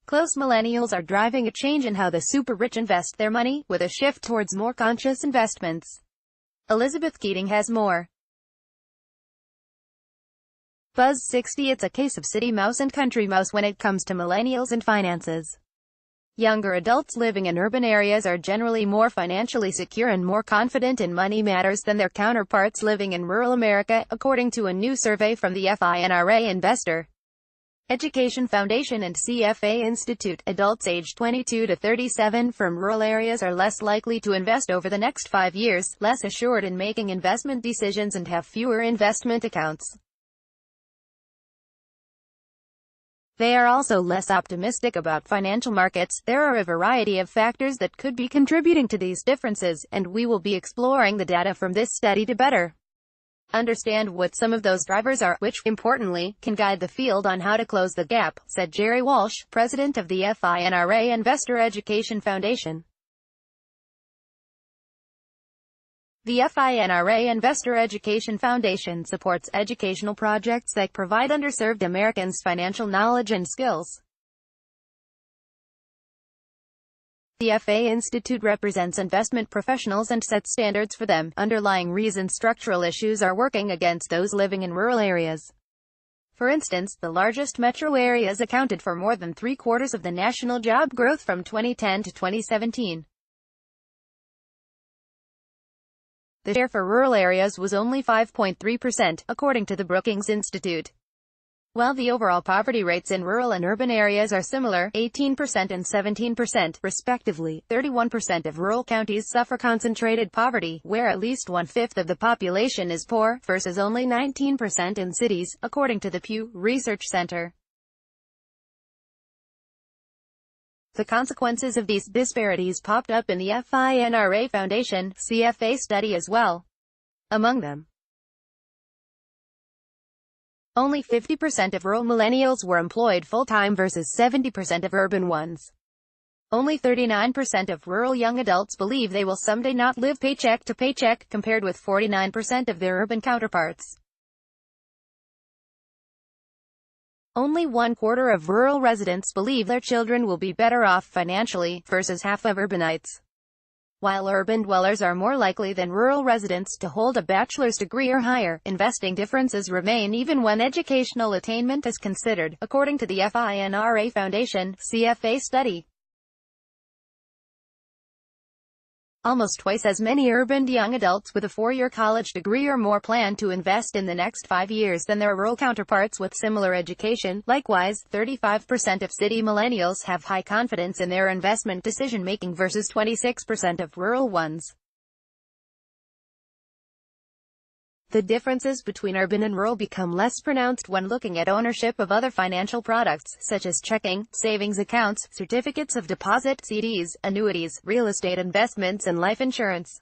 Close millennials are driving a change in how the super-rich invest their money, with a shift towards more conscious investments. Elizabeth Keating has more. Buzz 60. It's a case of city mouse and country mouse when it comes to millennials and finances. Younger adults living in urban areas are generally more financially secure and more confident in money matters than their counterparts living in rural America, according to a new survey from the FINRA Investor Education Foundation and CFA Institute. Adults aged 22 to 37 from rural areas are less likely to invest over the next 5 years, less assured in making investment decisions, and have fewer investment accounts. They are also less optimistic about financial markets. There are a variety of factors that could be contributing to these differences, and we will be exploring the data from this study to better understand what some of those drivers are, which, importantly, can guide the field on how to close the gap, said Jerry Walsh, president of the FINRA Investor Education Foundation. The FINRA Investor Education Foundation supports educational projects that provide underserved Americans financial knowledge and skills. The FA Institute represents investment professionals and sets standards for them. Underlying reasons structural issues are working against those living in rural areas. For instance, the largest metro areas accounted for more than 3/4 of the national job growth from 2010 to 2017. The share for rural areas was only 5.3%, according to the Brookings Institute. While the overall poverty rates in rural and urban areas are similar, 18% and 17%, respectively, 31% of rural counties suffer concentrated poverty, where at least 1/5 of the population is poor, versus only 19% in cities, according to the Pew Research Center. The consequences of these disparities popped up in the FINRA Foundation CFA study as well. Among them, only 50% of rural millennials were employed full-time versus 70% of urban ones. Only 39% of rural young adults believe they will someday not live paycheck to paycheck, compared with 49% of their urban counterparts. Only 1/4 of rural residents believe their children will be better off financially, versus half of urbanites. While urban dwellers are more likely than rural residents to hold a bachelor's degree or higher, investing differences remain even when educational attainment is considered, according to the FINRA Foundation CFA study. Almost twice as many urban young adults with a 4-year college degree or more plan to invest in the next 5 years than their rural counterparts with similar education. Likewise, 35% of city millennials have high confidence in their investment decision-making versus 26% of rural ones. The differences between urban and rural become less pronounced when looking at ownership of other financial products, such as checking, savings accounts, certificates of deposit, CDs, annuities, real estate investments, and life insurance.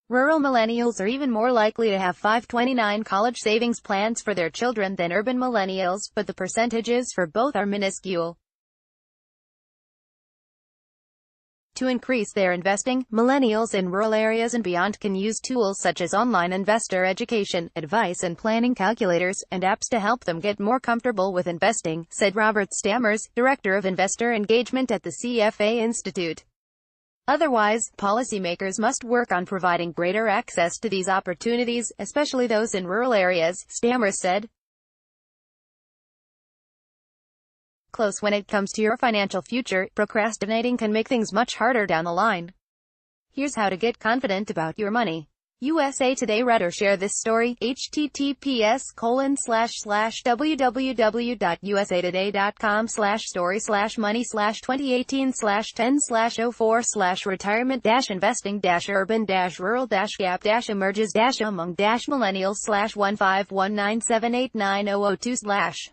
Rural millennials are even more likely to have 529 college savings plans for their children than urban millennials, but the percentages for both are minuscule. To increase their investing, millennials in rural areas and beyond can use tools such as online investor education, advice and planning calculators, and apps to help them get more comfortable with investing, said Robert Stammers, Director of Investor Engagement at the CFA Institute. Otherwise, policymakers must work on providing greater access to these opportunities, especially those in rural areas, Stammers said. Close when it comes to your financial future, procrastinating can make things much harder down the line. Here's how to get confident about your money. USA Today read or share this story, https://www.usatoday.com/story/money/2018/10/04/retirement-investing-urban-rural-gap-emerges-among-millennials/1519789002/